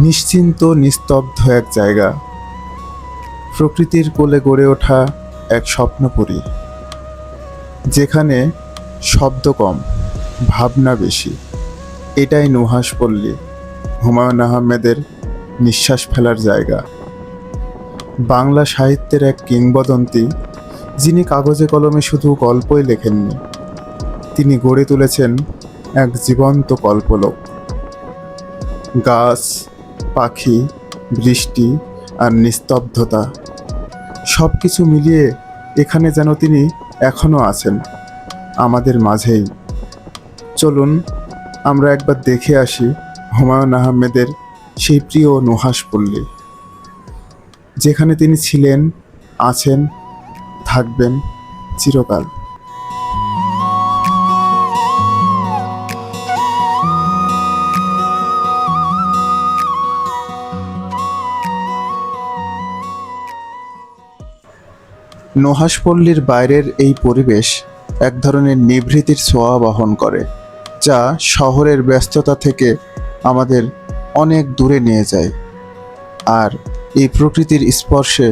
নিশ্চিন্ত নিস্তব্ধ এক জায়গা, প্রকৃতির কোলে গড়ে ওঠা এক স্বপ্নপুরী, যেখানে শব্দ কম, ভাবনা বেশি। এটাই নুহাশপল্লী, হুমায়ূন আহমেদের নিঃশ্বাস ফেলার জায়গা। বাংলা সাহিত্যের এক কিংবদন্তি, যিনি কাগজে কলমে শুধু গল্পই লেখেননি, তিনি গড়ে তুলেছেন এক জীবন্ত কল্পলোক। গাছ, পাখি, বৃষ্টি আর নিস্তব্ধতা, সব কিছু মিলিয়ে এখানে যেন তিনি এখনও আছেন, আমাদের মাঝেই। চলুন আমরা একবার দেখে আসি হুমায়ূন আহমেদের সেই প্রিয় নুহাশপল্লী, যেখানে তিনি ছিলেন, আছেন, থাকবেন চিরকাল। নুহাশপল্লীর বাইরের এই পরিবেশ এক ধরনের নিভৃতির ছোঁয়া বহন করে, যা শহরের ব্যস্ততা থেকে আমাদের অনেক দূরে নিয়ে যায়। আর এই প্রকৃতির স্পর্শে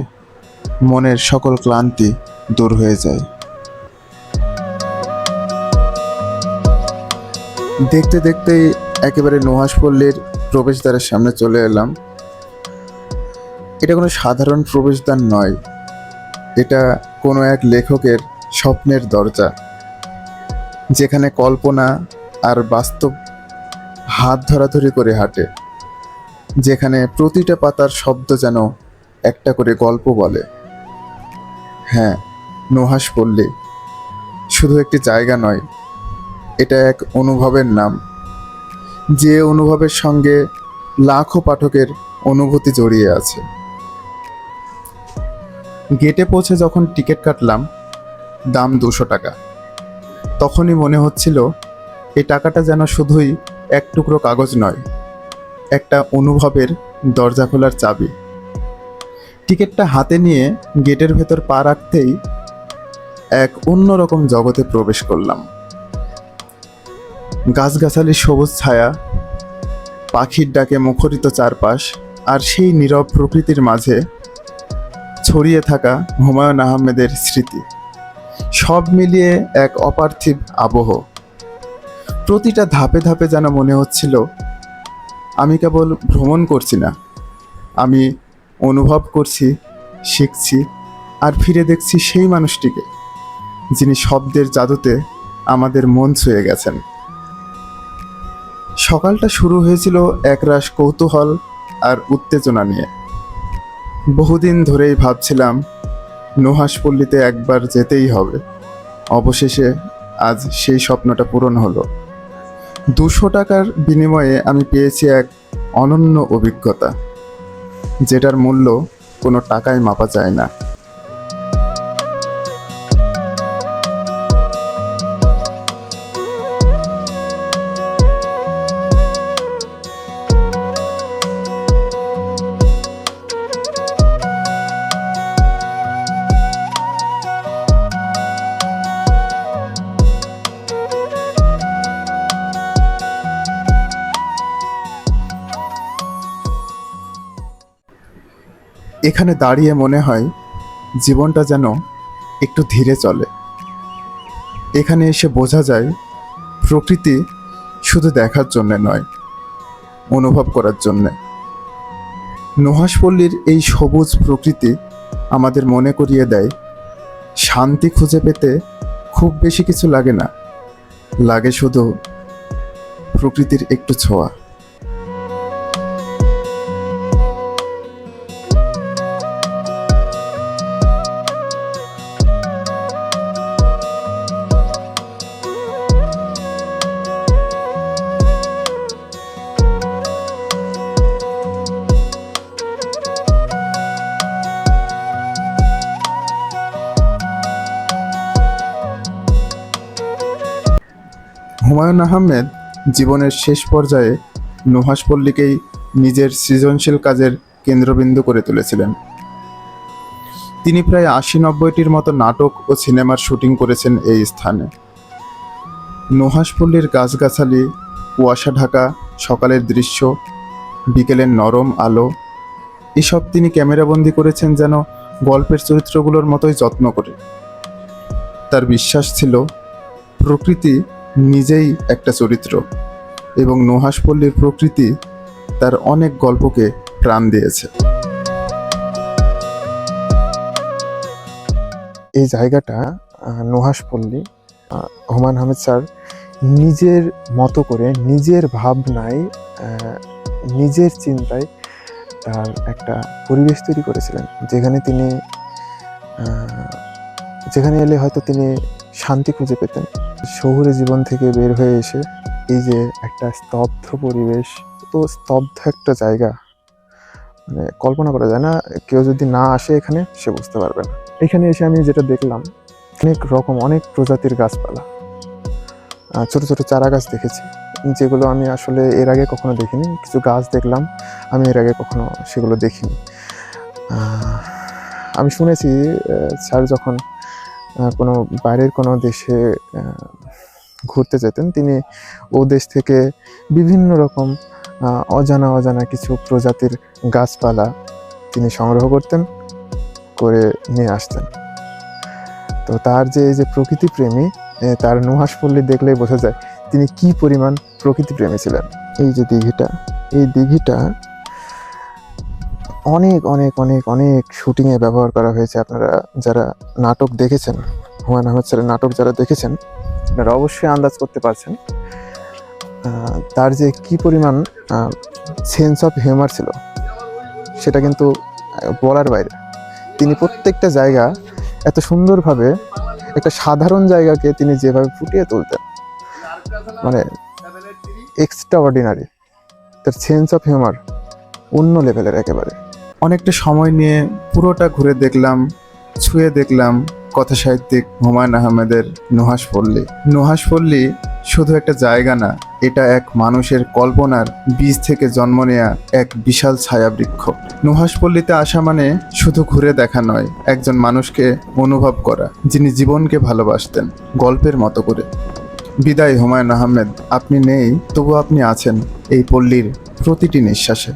মনের সকল ক্লান্তি দূর হয়ে যায়। দেখতে দেখতেই একেবারে নুহাশপল্লীর প্রবেশদ্বারের সামনে চলে এলাম। এটা কোনো সাধারণ প্রবেশদ্বার নয়, এটা কোনো এক লেখকের স্বপ্নের দরজা, যেখানে কল্পনা আর বাস্তব হাত ধরাধরি করে হাঁটে, যেখানে প্রতিটা পাতার শব্দ যেন একটা করে গল্প বলে। হ্যাঁ, নুহাশপল্লী শুধু একটি জায়গা নয়, এটা এক অনুভবের নাম, যে অনুভবের সঙ্গে লাখো পাঠকের অনুভূতি জড়িয়ে আছে। গেটে পৌঁছে যখন টিকিট কাটলাম, দাম 200 টাকা, তখনই মনে হচ্ছিল এই টাকাটা যেন শুধুই এক টুকরো কাগজ নয়, একটা অনুভবের দরজা খোলার চাবি। টিকিটটা হাতে নিয়ে গেটের ভেতর পা রাখতেই এক অন্যরকম জগতে প্রবেশ করলাম। গাছগাছালির সবুজ ছায়া, পাখির ডাকে মুখরিত চারপাশ, আর সেই নীরব প্রকৃতির মাঝে ছড়িয়ে থাকা হুমায়ূন আহমেদের স্মৃতি, সব মিলিয়ে এক অপার্থিব আবহ। প্রতিটা ধাপে ধাপে যেন মনে হচ্ছিল আমি কেবল ভ্রমণ করছি না, আমি অনুভব করছি, শিখছি, আর ফিরে দেখছি সেই মানুষটিকে, যিনি শব্দের জাদুতে আমাদের মন ছুঁয়ে গেছেন। সকালটা শুরু হয়েছিল একরাশ কৌতূহল আর উত্তেজনা নিয়ে। বহুদিন ধরেই ভাবছিলাম নুহাশপল্লীতে একবার যেতেই হবে। অবশেষে আজ সেই স্বপ্নটা পূরণ হলো। 200 টাকার বিনিময়ে আমি পেয়েছি এক অনন্য অভিজ্ঞতা, যেটার মূল্য কোনো টাকায় মাপা যায় না। এখানে দাঁড়িয়ে মনে হয় জীবনটা যেন একটু ধীরে চলে। এখানে এসে বোঝা যায় প্রকৃতি শুধু দেখার জন্যে নয়, অনুভব করার জন্যে। নুহাশপল্লীর এই সবুজ প্রকৃতি আমাদের মনে করিয়ে দেয়, শান্তি খুঁজে পেতে খুব বেশি কিছু লাগে না, লাগে শুধু প্রকৃতির একটু ছোঁয়া। হুমায়ূন আহমেদ জীবনের শেষ পর্যায়ে নুহাশপল্লীকেই নিজের সৃজনশীল কাজের কেন্দ্রবিন্দু করে তুলেছিলেন। তিনি প্রায় 80-90টির মতো নাটক ও সিনেমার শুটিং করেছেন এই স্থানে। নুহাশপল্লীর গাছগাছালি, কুয়াশা ঢাকা সকালের দৃশ্য বিকেলের নরম আলো, এসব তিনি ক্যামেরাবন্দি করেছেন যেন গল্পের চরিত্রগুলোর মতোই যত্ন করে। তার বিশ্বাস ছিল প্রকৃতি নিজেই একটা চরিত্র এবং নুহাশপল্লীর প্রকৃতি তার অনেক গল্পকে প্রাণ দিয়েছে। এই জায়গাটা নুহাশপল্লী, হুমায়ূন আহমেদ স্যার নিজের মতো করে, নিজের ভাবনায়, নিজের চিন্তায় তার একটা পরিবেশ তৈরি করেছিলেন, যেখানে এলে হয়তো তিনি শান্তি খুঁজে পেতেন। শহুরে জীবন থেকে বের হয়ে এসে এই যে একটা স্তব্ধ পরিবেশ, তো স্তব্ধ একটা জায়গা, মানে কল্পনা করা যায় না। কেউ যদি না আসে এখানে, সে বুঝতে পারবে না। এখানে এসে আমি যেটা দেখলাম, অনেক প্রজাতির গাছপালা, ছোট ছোট চারা গাছ দেখেছি, যেগুলো আমি আসলে এর আগে কখনো দেখিনি। কিছু গাছ দেখলাম, আমি এর আগে কখনো সেগুলো দেখিনি। আমি শুনেছি স্যার যখন কোনো বাইরের কোনো দেশে ঘুরতে যেতেন, তিনি ও দেশ থেকে বিভিন্ন রকম অজানা কিছু প্রজাতির গাছপালা তিনি সংগ্রহ করতেন, করে নিয়ে আসতেন। তো তার যে এই যে প্রকৃতিপ্রেমী, তার নুহাশপল্লী দেখলেই বোঝা যায় তিনি কি পরিমাণ প্রকৃতিপ্রেমী ছিলেন। এই যে দিঘিটা, এই দিঘিটা অনেক অনেক অনেক অনেক শুটিংয়ে ব্যবহার করা হয়েছে। আপনারা যারা নাটক দেখেছেন, হুমায়ূন আহমেদ স্যারের নাটক যারা দেখেছেন, আপনারা অবশ্যই আন্দাজ করতে পারছেন তার যে কি পরিমাণ সেন্স অফ হিউমার ছিল, সেটা কিন্তু বলার বাইরে। তিনি প্রত্যেকটা জায়গা এত সুন্দরভাবে, একটা সাধারণ জায়গাকে তিনি যেভাবে ফুটিয়ে তুলতেন, মানে এক্সট্রা অর্ডিনারি। তার সেন্স অফ হিউমার অন্য লেভেলের একেবারে। অনেকটা সময় নিয়ে পুরোটা ঘুরে দেখলাম, ছুঁয়ে দেখলাম কথা সাহিত্যিক হুমায়ূন আহমেদের নুহাশপল্লী। নুহাশপল্লী শুধু একটা জায়গা না, এটা এক মানুষের কল্পনার বীজ থেকে জন্ম নেয়া এক বিশাল ছায়াবৃক্ষ। নুহাশপল্লীতে আসা মানে শুধু ঘুরে দেখা নয়, একজন মানুষকে অনুভব করা যিনি জীবনকে ভালোবাসতেন গল্পের মতো করে। বিদায় হুমায়ূন আহমেদ, আপনি নেই, তবু আপনি আছেন এই পল্লীর প্রতিটি নিঃশ্বাসে।